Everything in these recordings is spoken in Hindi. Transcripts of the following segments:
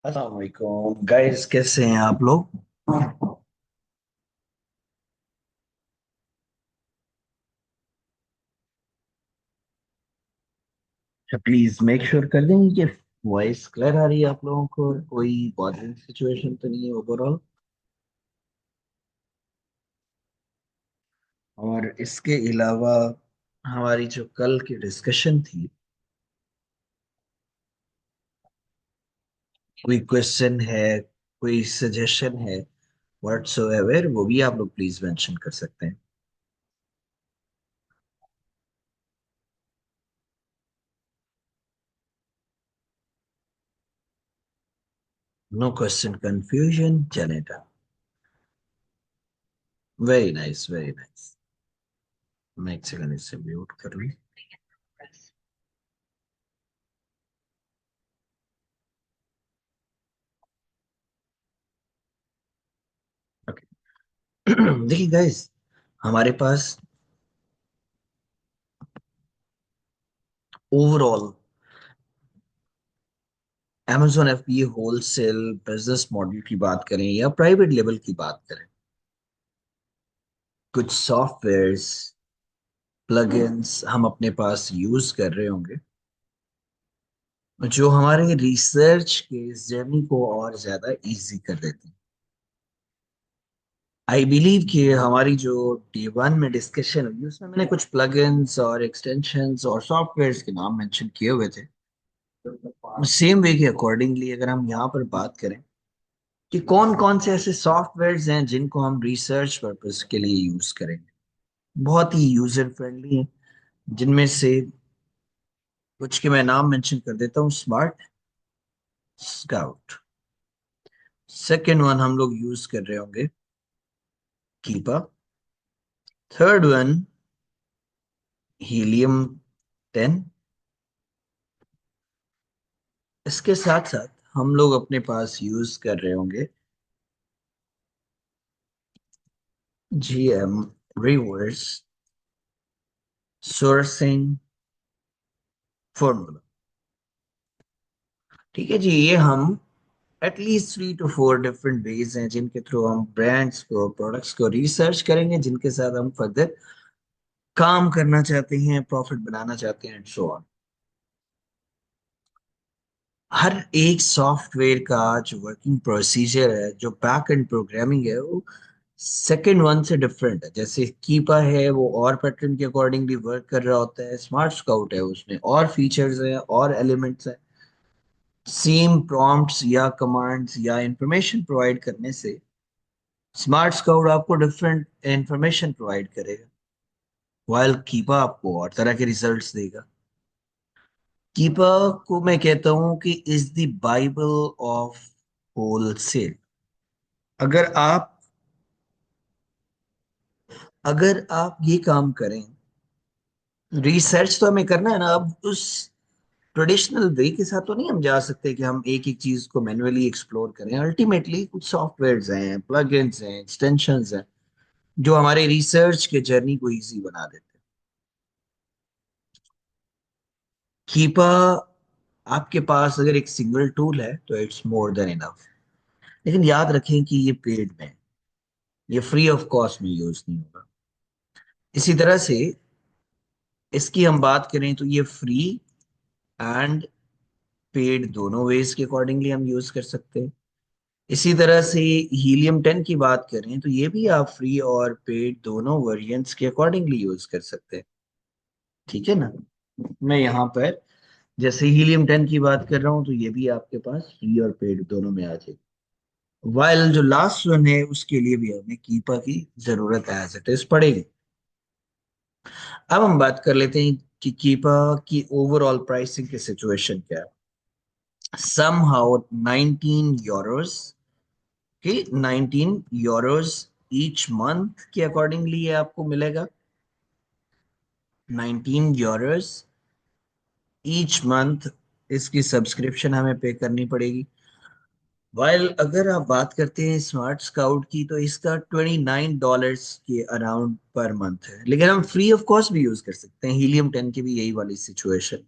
अस्सलाम वालेकुम गाइस, कैसे हैं आप लोग? प्लीज मेक श्योर कर देंगे कि वॉइस क्लियर आ रही है आप लोगों को, कोई बॉदरिंग सिचुएशन तो नहीं है ओवरऑल। और इसके अलावा हमारी जो कल की डिस्कशन थी, कोई क्वेश्चन है, कोई सजेशन है, व्हाट्सोएवर, वो भी आप लोग प्लीज मेंशन कर सकते हैं। नो क्वेश्चन कंफ्यूजन, जनेटा। Very nice, very nice. मैं एक सेकंड इसे म्यूट कर लूं। देखिए गाइस, हमारे पास overall amazon FBA wholesale business model की बात करें या प्राइवेट लेवल की बात करें, कुछ सॉफ्टवेयर्स, प्लगइन्स हम अपने पास यूज कर रहे होंगे जो हमारे रिसर्च के इस जर्नी को और ज्यादा इजी कर देते हैं। आई बिलीव कि हमारी जो डे 1 में डिस्कशन हुई उसमें मैंने कुछ प्लगइन्स और एक्सटेंशंस और सॉफ्टवेयर्स के नाम मेंशन किए हुए थे। सेम वे के अकॉर्डिंगली अगर हम यहाँ पर बात करें कि कौन कौन से ऐसे सॉफ्टवेयर्स हैं जिनको हम रिसर्च पर्पस के लिए यूज करेंगे, बहुत ही यूजर फ्रेंडली हैं, जिनमें से कुछ के मैं नाम मेंशन कर देता हूँ। स्मार्ट स्काउट, सेकेंड वन हम लोग यूज कर रहे होंगे कीपा, थर्ड वन हीलियम 10। इसके साथ साथ हम लोग अपने पास यूज कर रहे होंगे GM रिवर्स सोर्सिंग फॉर्मूला। ठीक है जी, ये हम एटलीस्ट 3 to 4 डिफरेंट वेज हैं जिनके थ्रू हम ब्रांड्स को, प्रोडक्ट्स को रिसर्च करेंगे, जिनके साथ हम फर्दर काम करना चाहते हैं, प्रॉफिट बनाना चाहते हैं एंड सो ऑन। हर एक सॉफ्टवेयर का जो वर्किंग प्रोसीजर है, जो बैक एंड प्रोग्रामिंग है, वो सेकंड वन से डिफरेंट है। जैसे कीपा है वो और पैटर्न के अकॉर्डिंगली वर्क कर रहा होता है, स्मार्ट स्काउट है उसमें और फीचर्स हैं और एलिमेंट्स हैं। सेम प्रॉम्प्ट्स या कमांड्स या इंफॉर्मेशन प्रोवाइड करने से स्मार्ट स्काउट आपको डिफरेंट इंफॉर्मेशन प्रोवाइड करेगा, वाइल कीपा आपको और तरह के रिजल्ट्स देगा। कीपा को मैं कहता हूं कि is the Bible of wholesale. अगर आप अगर आप ये काम करें, रिसर्च तो हमें करना है ना, अब उस ट्रेडिशनल वे के साथ तो नहीं हम जा सकते कि हम एक एक चीज को मैन्युअली एक्सप्लोर करें। अल्टीमेटली कुछ सॉफ्टवेयर्स हैं, प्लगइन्स हैं, एक्सटेंशंस हैं जो हमारे रिसर्च के जर्नी को इजी बना देते हैं। कीपा आपके पास अगर एक सिंगल टूल है तो इट्स मोर देन इनफ, लेकिन याद रखें कि ये पेड में है, ये फ्री ऑफ कॉस्ट में यूज नहीं होगा। इसी तरह से इसकी हम बात करें तो ये फ्री एंड पेड दोनों वेज के अकॉर्डिंगली हम यूज कर सकते हैं। इसी तरह से हीलियम 10 की बात करें तो ये भी आप फ्री और पेड दोनों वेरिएंट्स के अकॉर्डिंगली यूज कर सकते हैं। ठीक है ना? मैं यहाँ पर जैसे हीलियम 10 की बात कर रहा हूँ तो ये भी आपके पास फ्री और पेड दोनों में आ जाएगी। वाइल जो लास्ट वन है उसके लिए भी हमें कीपा की जरूरत एज इट इज पड़ेगी। अब हम बात कर लेते हैं कि कीपा की ओवरऑल प्राइसिंग की सिचुएशन क्या है। somehow 19 euros, कि 19 euros ईच मंथ के अकॉर्डिंगली ये आपको मिलेगा। 19 euros ईच मंथ इसकी सब्सक्रिप्शन हमें पे करनी पड़ेगी। वाइल अगर आप बात करते हैं स्मार्ट स्काउट की तो इसका $29 के अराउंड पर मंथ है, लेकिन हम फ्री ऑफ कॉस्ट भी यूज कर सकते हैं। हीलियम 10 की भी यही वाली सिचुएशन।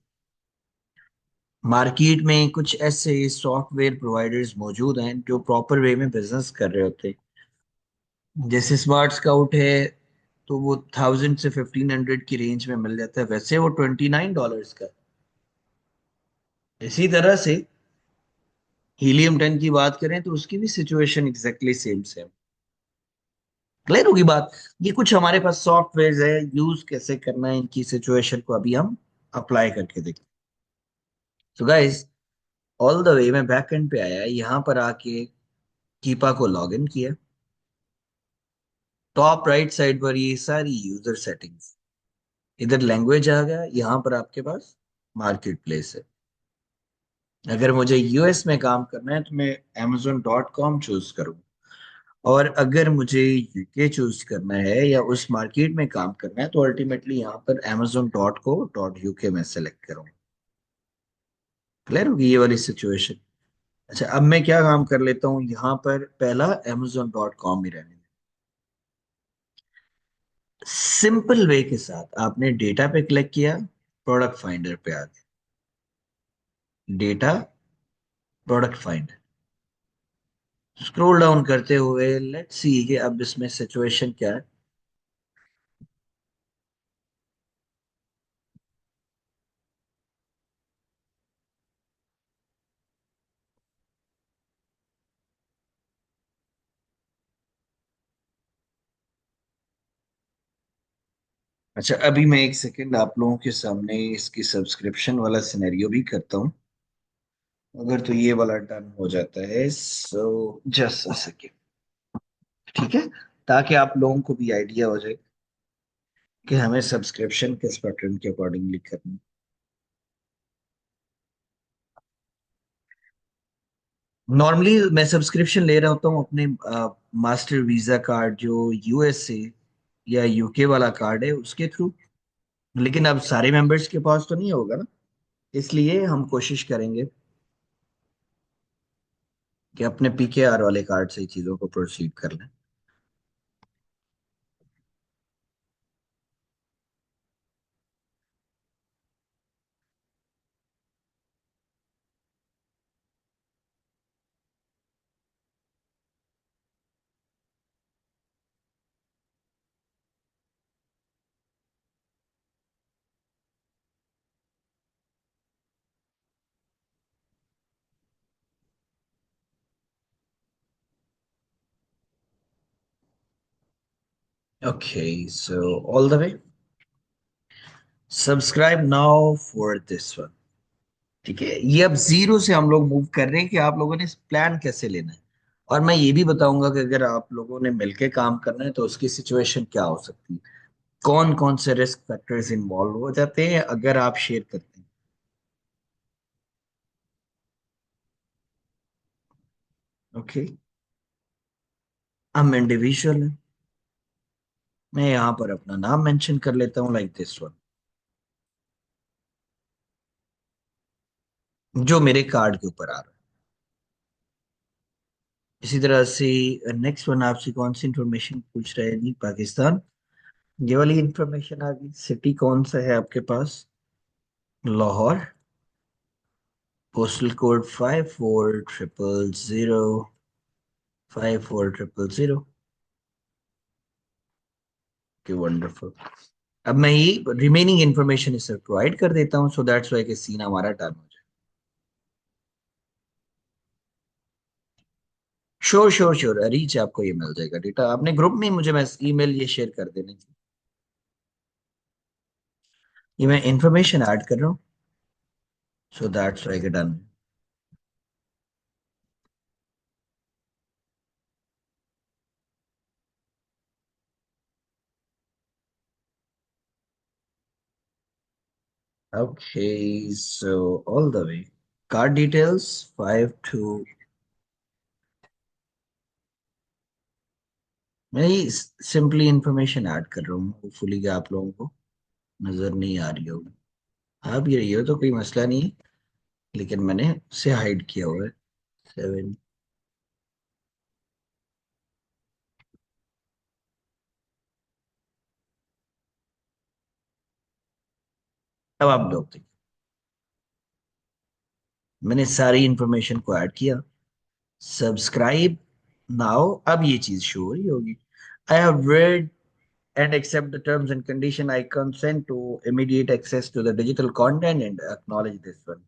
मार्केट में कुछ ऐसे सॉफ्टवेयर प्रोवाइडर्स मौजूद हैं जो प्रॉपर वे में बिजनेस कर रहे होते हैं। जैसे स्मार्ट स्काउट है, तो वो 1000 से 1500 की रेंज में मिल जाता है, वैसे वो $29 का। इसी तरह से हीलियम 10 की बात करें तो उसकी भी situation exactly same same. Clear होगी बात। ये कुछ हमारे पास सॉफ्टवेयर है, यूज कैसे करना है इनकी सिचुएशन को अभी हम अप्लाई करके देखते हैं। तो गाइस, ऑल द वे मैं बैक एंड पे आया, यहाँ पर आके कीपा को लॉग इन किया। टॉप राइट साइड पर ये सारी यूजर सेटिंग्स, इधर लैंग्वेज आ गया, यहाँ पर आपके पास मार्केट प्लेस है। अगर मुझे यूएस में काम करना है तो मैं amazon.com चूज करूँ, और अगर मुझे यूके चूज करना है या उस मार्केट में काम करना है तो अल्टीमेटली यहाँ पर amazon.co.uk में सेलेक्ट करूँ। क्लियर होगी ये वाली सिचुएशन। अच्छा, अब मैं क्या काम कर लेता हूँ, यहाँ पर पहला amazon.com ही रहने। सिंपल वे के साथ आपने डेटा पे क्लिक किया, प्रोडक्ट फाइंडर पे आ गए, data, product finder, scroll down करते हुए लेट्स सी कि अब इसमें सिचुएशन क्या है। अच्छा, अभी मैं एक सेकंड आप लोगों के सामने इसकी सब्सक्रिप्शन वाला सिनेरियो भी करता हूँ। अगर तो ये वाला डन हो जाता है, सो जस्ट अ सेकंड, ठीक है, ताकि आप लोगों को भी आइडिया हो जाए कि हमें सब्सक्रिप्शन किस पैटर्न के अकॉर्डिंगली करनी। नॉर्मली मैं सब्सक्रिप्शन ले रहा होता हूँ अपने मास्टर वीजा कार्ड, जो यूएसए या यूके वाला कार्ड है उसके थ्रू। लेकिन अब सारे मेंबर्स के पास तो नहीं होगा ना, इसलिए हम कोशिश करेंगे कि अपने पीकेआर वाले कार्ड से ही चीजों को प्रोसीड कर लें। Okay, so all the way, subscribe now for this one. ठीक है, ये अब जीरो से हम लोग मूव कर रहे हैं कि आप लोगों ने प्लान कैसे लेना है। और मैं ये भी बताऊंगा कि अगर आप लोगों ने मिलके काम करना है तो उसकी सिचुएशन क्या हो सकती है, कौन कौन से रिस्क फैक्टर्स इन्वॉल्व हो जाते हैं अगर आप शेयर करते हैं। ओके, हम इंडिविजुअल हैं। मैं यहाँ पर अपना नाम मेंशन कर लेता हूँ, लाइक दिस वन, जो मेरे कार्ड के ऊपर आ रहा है। इसी तरह से नेक्स्ट वन आपसे कौन सी इंफॉर्मेशन पूछ रहे हैं, नहीं पाकिस्तान, ये वाली इंफॉर्मेशन आ गई। सिटी कौन सा है आपके पास, लाहौर, पोस्टल कोड 5400, 5400 के, वंडरफुल। अब मैं ये रिमेनिंग इंफॉर्मेशन इससे प्रोवाइड कर देता हूँ, सो दैट्स वाई कि सीन हमारा टर्न हो जाए। श्योर श्योर श्योर, रीच आपको ये मिल जाएगा डेटा, आपने ग्रुप में मुझे मैं ईमेल ये शेयर कर देने की। ये मैं इंफॉर्मेशन ऐड कर रहा हूँ, सो दैट्स वाई के done. Okay, so all the way, card details 52, मैं सिंपली इंफॉर्मेशन ऐड कर रहा हूँ, होपफुली कि आप लोगों को नजर नहीं आ रही होगी। आ भी रही हो तो कोई मसला नहीं है, लेकिन मैंने उसे हाइड किया हुआ है। 7, अब आप लोग देखिए। मैंने सारी इंफॉर्मेशन को ऐड किया, सब्सक्राइब नाउ। अब ये चीज शो हो रही होगी, I have read and accept the terms and condition. I consent to immediate access to the digital content and acknowledge this one.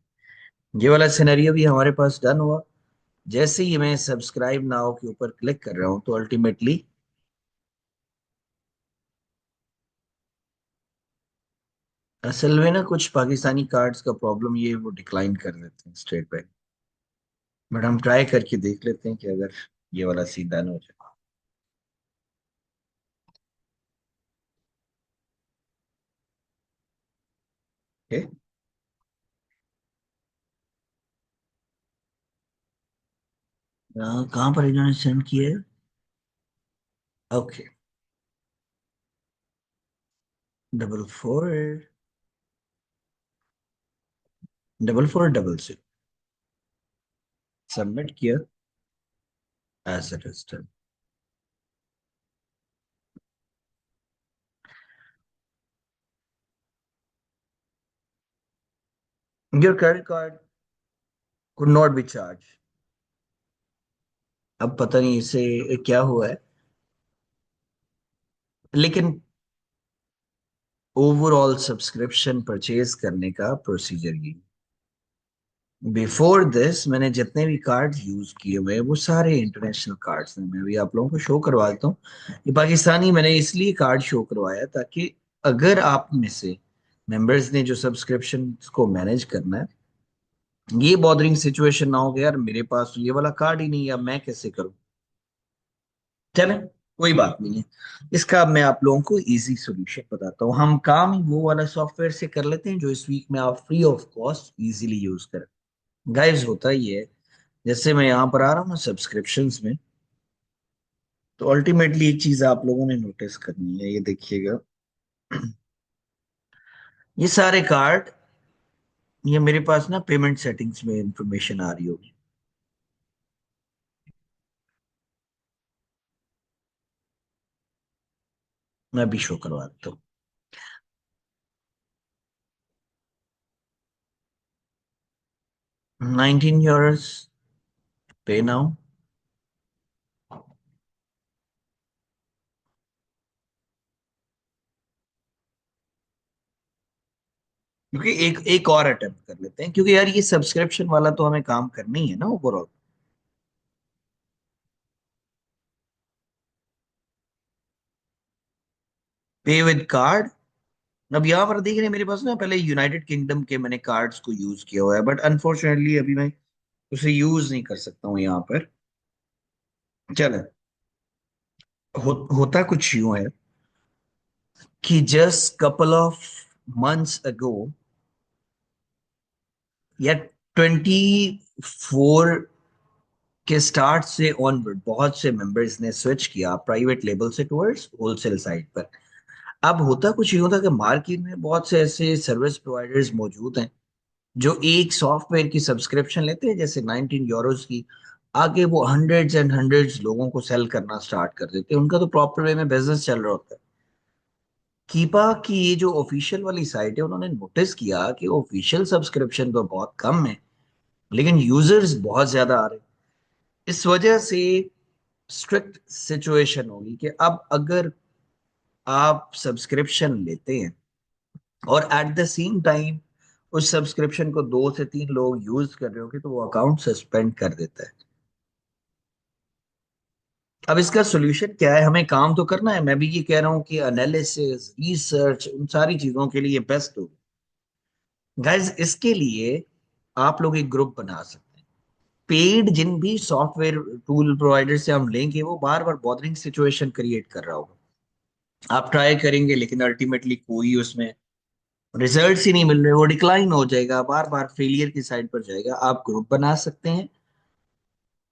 ये वाला सिनेरियो भी हमारे पास डन हुआ। जैसे ही मैं सब्सक्राइब नाउ के ऊपर क्लिक कर रहा हूं तो अल्टीमेटली असल में ना कुछ पाकिस्तानी कार्ड्स का प्रॉब्लम ये है, वो डिक्लाइन कर देते हैं स्टेट बैंक। बट हम ट्राई करके देख लेते हैं कि अगर ये वाला सीन डन हो जाए। ओके, कहाँ पर इन्होंने सेंड किया है? ओके, 4444 सबमिट किया, as it is done. Your credit card could not be charge. अब पता नहीं इसे क्या हुआ है, लेकिन ओवरऑल सब्सक्रिप्शन परचेज करने का प्रोसीजर ये। बिफोर दिस मैंने जितने भी कार्ड्स यूज किए हुए हैं वो सारे इंटरनेशनल कार्ड्स हैं। मैं भी आप लोगों को शो करवा देता हूँ। ये पाकिस्तानी मैंने इसलिए कार्ड शो करवाया ताकि अगर आप में से मेंबर्स ने जो सब्सक्रिप्शन को मैनेज करना है, ये बॉदरिंग सिचुएशन ना हो गया यार मेरे पास तो ये वाला कार्ड ही नहीं है, अब मैं कैसे करूं। चले, कोई बात नहीं है। इसका अब मैं आप लोगों को इजी सॉल्यूशन बताता हूँ। हम काम ही वो वाला सॉफ्टवेयर से कर लेते हैं जो इस वीक में आप free of cost easily use करें। गाइस होता ही है, जैसे मैं यहाँ पर आ रहा हूँ ना सब्सक्रिप्शंस में, तो अल्टीमेटली एक चीज आप लोगों ने नोटिस करनी है, ये देखिएगा। ये सारे कार्ड, ये मेरे पास ना पेमेंट सेटिंग्स में इंफॉर्मेशन आ रही होगी। मैं भी शो करवा देता हूँ। 19 यूरोस पे नाउ। क्योंकि एक एक और अटेम्प्ट कर लेते हैं, क्योंकि यार ये सब्सक्रिप्शन वाला तो हमें काम करना ही है ना ओवरऑल। पे विद कार्ड। अब यहाँ पर देख रहे हैं मेरे पास ना पहले यूनाइटेड किंगडम के मैंने कार्ड्स को यूज किया हुआ है, बट अनफॉर्चुनेटली अभी मैं उसे यूज नहीं कर सकता हूँ यहाँ पर। चलो, होता कुछ यूं है कि just couple of months ago या 24 के स्टार्ट से ऑनवर्ड बहुत से मेंबर्स ने स्विच किया प्राइवेट लेबल से टुवर्ड्स होलसेल साइड पर। अब होता कुछ यूं था कि मार्केट में बहुत से ऐसे सर्विस प्रोवाइडर्स मौजूद हैं जो एक सॉफ्टवेयर की सब्सक्रिप्शन लेते हैं जैसे 19 यूरोस की, आगे वो हंड्रेड्स एंड हंड्रेड्स लोगों को सेल करना स्टार्ट कर देते हैं। उनका तो प्रॉपर वे में बिजनेस चल रहा होता है। कीपा की ये जो ऑफिशियल वाली साइट है, उन्होंने नोटिस किया कि ऑफिशियल सब्सक्रिप्शन तो बहुत कम है लेकिन यूजर्स बहुत ज्यादा आ रहे हैं। इस वजह से स्ट्रिक्ट सिचुएशन होगी कि अब अगर आप सब्सक्रिप्शन लेते हैं और एट द सेम टाइम उस सब्सक्रिप्शन को 2 से 3 लोग यूज कर रहे होंगे तो वो अकाउंट सस्पेंड कर देता है। अब इसका सोल्यूशन क्या है? हमें काम तो करना है। मैं भी ये कह रहा हूँ कि एनालिसिस रिसर्च उन सारी चीजों के लिए बेस्ट होगा। गाइज इसके लिए आप लोग एक ग्रुप बना सकते हैं। पेड जिन भी सॉफ्टवेयर टूल प्रोवाइडर से हम लेंगे वो बार बार बॉदरिंग सिचुएशन क्रिएट कर रहा होगा। आप ट्राई करेंगे लेकिन अल्टीमेटली कोई उसमें रिजल्ट्स ही नहीं मिल रहे, वो डिक्लाइन हो जाएगा, बार बार फेलियर की साइड पर जाएगा। आप ग्रुप बना सकते हैं।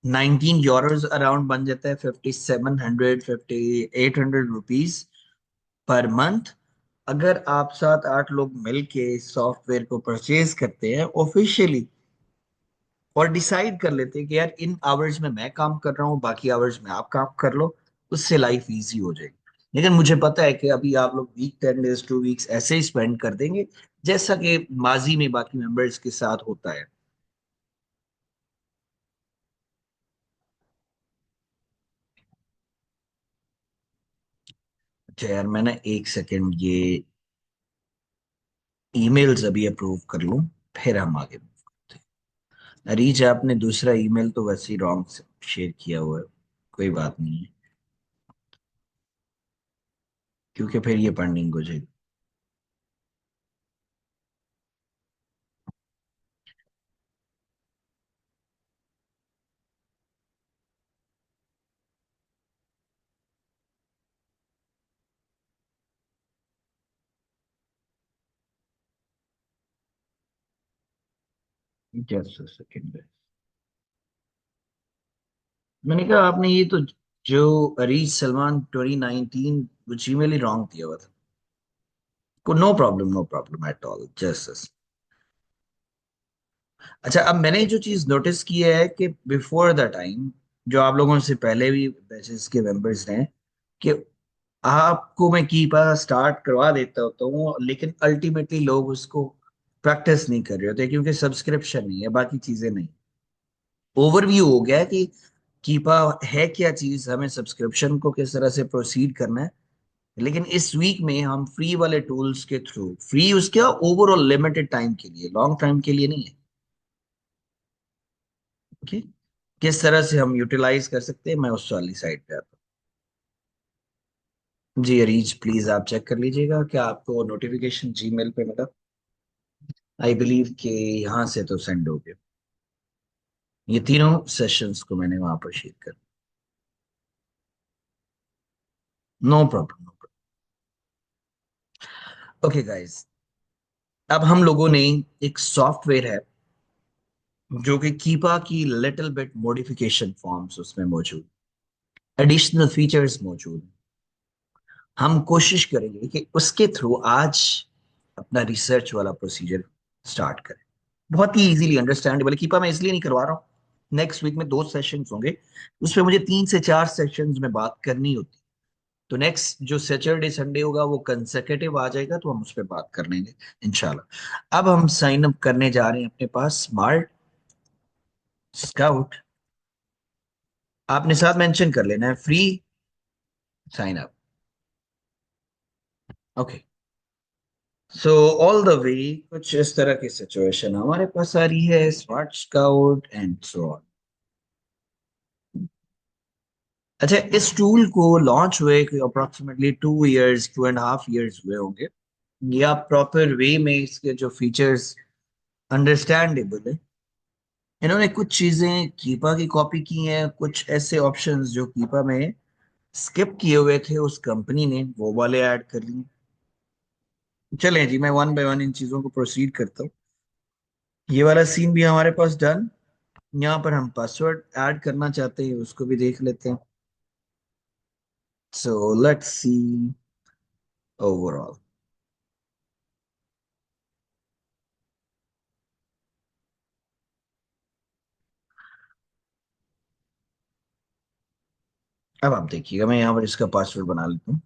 19 यूरोज अराउंड बन जाता है 5700 5800 रुपीज पर मंथ। अगर आप 7 8 लोग मिलके इस सॉफ्टवेयर को परचेज करते हैं ऑफिशियली और डिसाइड कर लेते हैं कि यार इन आवर्स में मैं काम कर रहा हूँ, बाकी आवर्स में आप काम कर लो, उससे लाइफ इजी हो जाएगी। लेकिन मुझे पता है कि अभी आप लोग वीक 10 डेज 2 वीक्स ऐसे ही स्पेंड कर देंगे जैसा कि माजी में बाकी मेंबर्स के साथ होता है। अच्छा यार, मैं ना एक सेकंड ये ईमेल्स अभी अप्रूव कर लूं, फिर हम आगे move करते हैं। रीच, आपने दूसरा ईमेल तो वैसे ही रॉन्ग शेयर किया हुआ है। कोई बात नहीं है, क्योंकि फिर ये पेंडिंग हो जाएगी। Just second. मैंने कहा आपने ये तो जो अरीज सलमान 2019 वो जीमेल ही रॉन्ग दिया हुआ था। को no problem, no problem at all, just. अच्छा, अब मैंने जो चीज नोटिस की है कि बिफोर द टाइम, जो आप लोगों से पहले भी बैचेस के मेंबर्स हैं, कि आपको मैं कीपा स्टार्ट करवा देता होता हूँ, लेकिन अल्टीमेटली लोग उसको प्रैक्टिस नहीं कर रहे होते, क्योंकि सब्सक्रिप्शन नहीं है, बाकी चीजें नहीं। ओवरव्यू हो गया है कि कीपा है क्या चीज, हमें सब्सक्रिप्शन को किस तरह से प्रोसीड करना है। लेकिन इस वीक में हम फ्री वाले टूल्स के थ्रू, फ्री उसके ओवरऑल लिमिटेड टाइम के लिए, लॉन्ग टाइम के लिए नहीं है। ओके, किस तरह से हम यूटिलाइज कर सकते हैं, मैं उस वाली साइड पे आता हूँ। जी अरीज, प्लीज आप चेक कर लीजिएगा क्या आपको नोटिफिकेशन जीमेल पे मिला। आई बिलीव कि यहाँ से तो सेंड हो गया। ये तीनों सेशंस को मैंने वहां पर शेयर कर। No problem, no problem. Okay guys, अब हम लोगों ने एक सॉफ्टवेयर है जो कि कीपा की लिटिल बिट मॉडिफिकेशन फॉर्म्स उसमें मौजूद, एडिशनल फीचर्स मौजूद। हम कोशिश करेंगे कि उसके थ्रू आज अपना रिसर्च वाला प्रोसीजर स्टार्ट करें। बहुत ही इजीली अंडरस्टैंडेबल। कीपा मैं इसलिए नहीं करवा रहा हूँ, नेक्स्ट वीक में 2 सेशंस होंगे, उसमें मुझे 3 से 4 सेशंस में बात करनी होती। तो नेक्स्ट जो सैटरडे संडे होगा वो कंसेक्यूटिव आ जाएगा, तो हम उस पर बात कर लेंगे इंशाल्लाह। अब हम साइन अप करने जा रहे हैं अपने पास स्मार्ट स्काउट। आपने साथ मेंशन कर लेना है, free sign up. Okay, so all the way कुछ इस तरह की सिचुएशन हमारे पास आ रही है, smart scout and so on. अच्छा, इस टूल को लॉन्च हुए अप्रोक्सीमेटली 2 इयर्स, 2.5 इयर्स हुए होंगे। या प्रॉपर वे में इसके जो फीचर्स अंडरस्टैंडेबल है। इन्होंने कुछ चीजें कीपा की कॉपी की हैं, कुछ ऐसे ऑप्शंस जो कीपा में स्किप किए हुए थे उस कंपनी ने वो वाले ऐड कर लिए। चलें जी, मैं वन बाय वन इन चीजों को प्रोसीड करता हूँ। ये वाला सीन भी हमारे पास डन। यहाँ पर हम पासवर्ड ऐड करना चाहते हैं, उसको भी देख लेते हैं। So let's see overall. अब आप देखिएगा, मैं यहाँ पर इसका पासवर्ड बना लेता हूँ।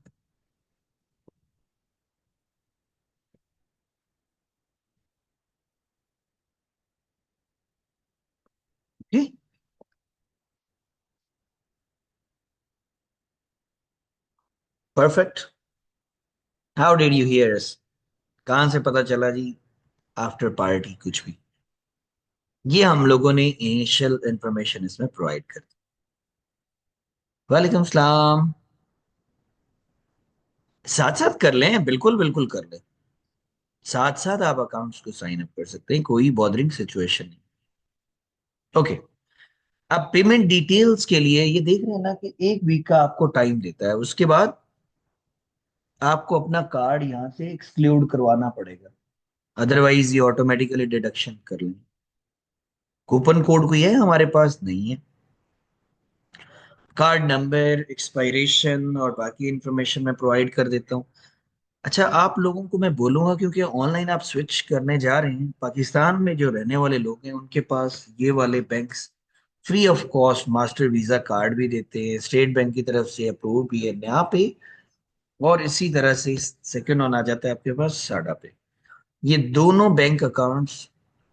Perfect. How did you here अस? कहाँ से पता चला जी? आफ्टर पार्टी कुछ भी, ये हम लोगों ने इनिशियल इंफॉर्मेशन इसमें प्रोवाइड कर दी। वालेकुम सलाम। साथ साथ कर लें, बिल्कुल बिल्कुल कर लें। साथ साथ आप अकाउंट्स को साइन अप कर सकते हैं, कोई बॉदरिंग सिचुएशन नहीं। ओके, अब पेमेंट डिटेल्स के लिए ये देख रहे हैं ना कि 1 वीक का आपको टाइम देता है, उसके बाद आपको अपना कार्ड यहाँ से एक्सक्लूड करवाना पड़ेगा, अदरवाइज ये ऑटोमेटिकली डिडक्शन कर लेंगे। कूपन कोड कोई है हमारे पास नहीं है। कार्ड नंबर, एक्सपायरेशन और बाकी इंफॉर्मेशन मैं प्रोवाइड कर देता हूँ। अच्छा, आप लोगों को मैं बोलूंगा, क्योंकि ऑनलाइन आप स्विच करने जा रहे हैं, पाकिस्तान में जो रहने वाले लोग हैं उनके पास ये वाले banks free of cost master visa card भी देते हैं, स्टेट बैंक की तरफ से अप्रूव भी है यहाँ पे। और इसी तरह से सेकंड ऑन आ जाता है आपके पास साडा पे। ये दोनों बैंक अकाउंट्स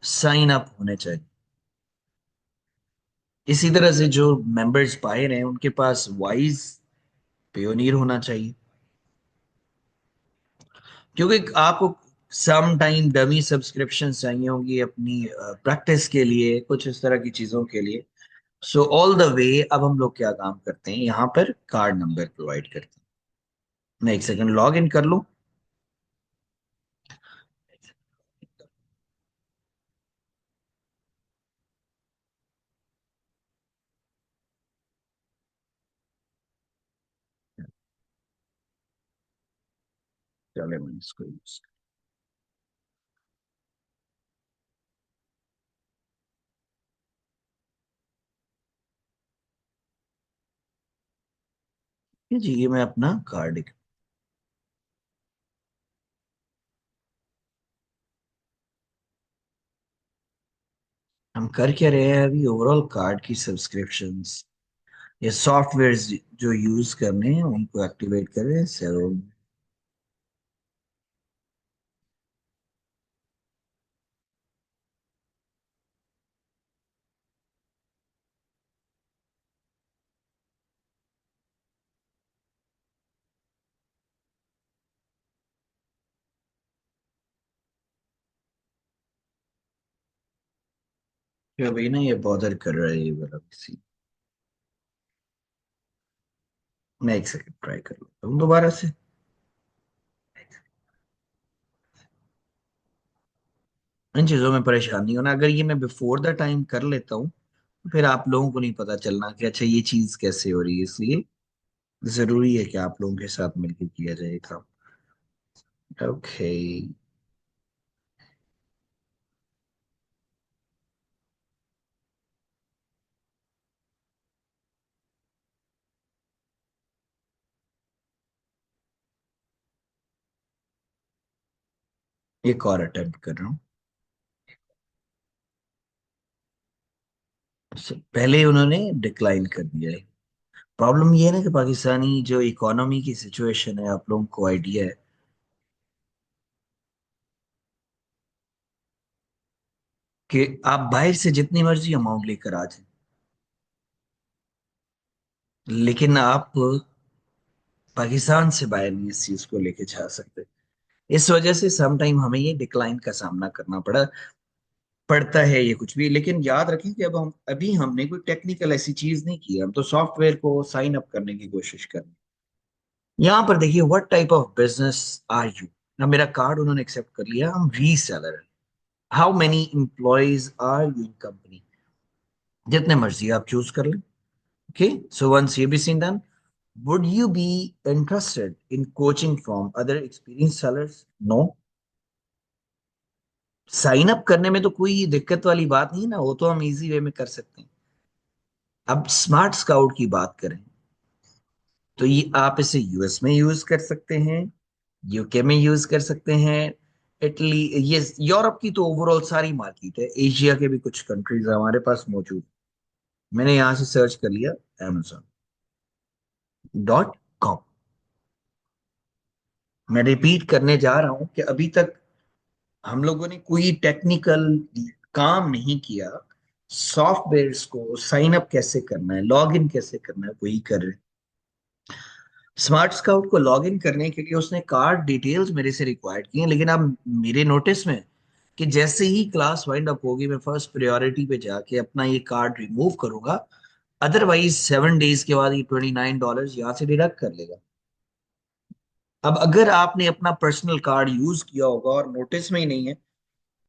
साइन अप होने चाहिए। इसी तरह से जो मेंबर्स बाहर हैं उनके पास वाइज पेयोनियर होना चाहिए। क्योंकि आपको सम टाइम डमी सब्सक्रिप्शन चाहिए होंगी अपनी प्रैक्टिस के लिए, कुछ इस तरह की चीजों के लिए। सो ऑल द वे अब हम लोग क्या काम करते हैं, यहाँ पर कार्ड नंबर प्रोवाइड करते हैं। मैं एक सेकंड लॉग इन कर लूँ। चले मैं इसको यूज जी, ये मैं अपना कार्ड, हम कर क्या रहे हैं अभी, ओवरऑल कार्ड की सब्सक्रिप्शंस ये सॉफ्टवेयर जो यूज करने हैं उनको एक्टिवेट कर रहे हैं। सो अभी ना ये बॉदर कर रहा है ये वाला किसी। मैं एक सेकंड ट्राई कर लेता हूँ दोबारा से। इन चीजों में परेशान नहीं होना, अगर ये मैं बिफोर द टाइम कर लेता हूँ तो फिर आप लोगों को नहीं पता चलना कि अच्छा ये चीज कैसे हो रही है, इसलिए जरूरी है कि आप लोगों के साथ मिलकर किया जाए काम। ओके, एक और अटेम्प्ट कर रहा हूँ। पहले ही उन्होंने डिक्लाइन कर दिया है। प्रॉब्लम ये है ना कि पाकिस्तानी जो इकोनॉमी की सिचुएशन है, आप लोगों को आइडिया है कि आप बाहर से जितनी मर्जी अमाउंट लेकर आ जाए, लेकिन आप पाकिस्तान से बाहर नहीं इस चीज को लेके जा सकते। इस वजह से सम टाइम हमें ये डिक्लाइन का सामना करना पड़ता है ये कुछ भी। लेकिन याद रखें कि अब हम अभी हमने कोई टेक्निकल ऐसी चीज नहीं की, हम तो सॉफ्टवेयर को साइन अप करने की कोशिश कर रहे हैं। यहाँ पर देखिए, what type of business are you. ना मेरा कार्ड उन्होंने एक्सेप्ट कर लिया, हम रीसेलर हैं। How many employees are you in company, जितने मर्जी आप चूज कर लें। ओके, सो वंस ये भी seen done, would you be interested in coaching from other experience sellers? No. Sign up करने में तो कोई दिक्कत वाली बात नहीं है ना, वो तो हम इजी वे में कर सकते हैं। अब स्मार्ट स्काउट की बात करें तो ये आप इसे यूएस में यूज कर सकते हैं, यूके में यूज कर सकते हैं, इटली, ये यूरोप की तो ओवरऑल सारी मार्केट है, एशिया के भी कुछ कंट्रीज हमारे पास मौजूद। मैंने यहां से सर्च कर लिया amazon.com। मैं रिपीट करने जा रहा हूं कि अभी तक हम लोगों ने कोई टेक्निकल काम नहीं किया। सॉफ्टवेयर्स को साइन अप कैसे करना है, लॉग इन कैसे करना है, वही कर रहे हैं। स्मार्ट स्काउट को लॉग इन करने के लिए उसने कार्ड डिटेल्स मेरे से रिक्वायर्ड की हैं, लेकिन अब मेरे नोटिस में कि जैसे ही क्लास वाइंड अप होगी मैं फर्स्ट प्रायोरिटी पे जाके अपना ये कार्ड रिमूव करूंगा। अदरवाइज 7 डेज के बाद ये $29 यहाँ से डिडक्ट कर लेगा। अब अगर आपने अपना पर्सनल कार्ड यूज किया होगा और नोटिस में ही नहीं है,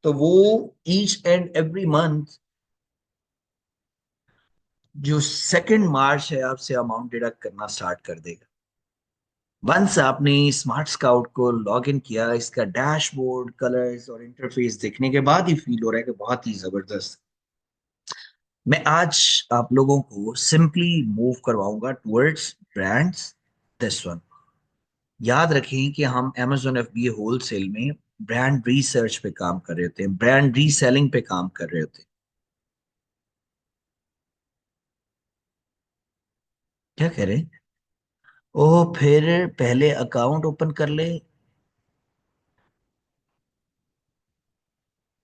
तो वो ईच एंड एवरी मंथ जो 2 मार्च है आपसे अमाउंट डिडक्ट करना स्टार्ट कर देगा। वंस आपने स्मार्ट स्काउट को लॉग इन किया, इसका डैशबोर्ड, कलर्स और इंटरफेस देखने के बाद ही फील हो रहा है कि बहुत ही जबरदस्त। मैं आज आप लोगों को सिंपली मूव करवाऊंगा टुवर्ड्स ब्रांड्स। दिस वन, याद रखें कि हम Amazon FBA होलसेल में ब्रांड रिसर्च पे काम कर रहे होते हैं, ब्रांड रीसेलिंग पे काम कर रहे होते हैं। क्या कह रहे हैं? ओ, फिर पहले अकाउंट ओपन कर ले,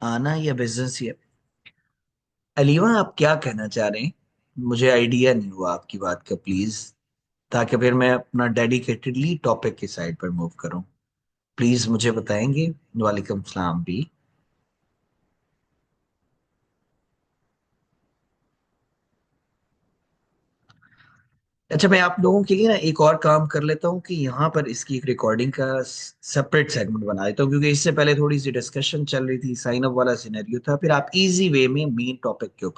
आना या बिजनेस या। अलीवा, आप क्या कहना चाह रहे हैं? मुझे आइडिया नहीं हुआ आपकी बात का, प्लीज, ताकि फिर मैं अपना डेडिकेटेडली टॉपिक की साइड पर मूव करूं। प्लीज मुझे बताएंगे। वालेकुम सलाम भी। अच्छा, मैं आप लोगों के लिए ना एक और काम कर लेता हूँ कि यहाँ पर इसकी एक रिकॉर्डिंग का सेपरेट सेगमेंट बना देता हूँ, क्योंकि इससे पहले थोड़ी सी डिस्कशन चल रही थी, साइन अप वाला सिनेरियो था, फिर आप इजी वे में मेन टॉपिक के ऊपर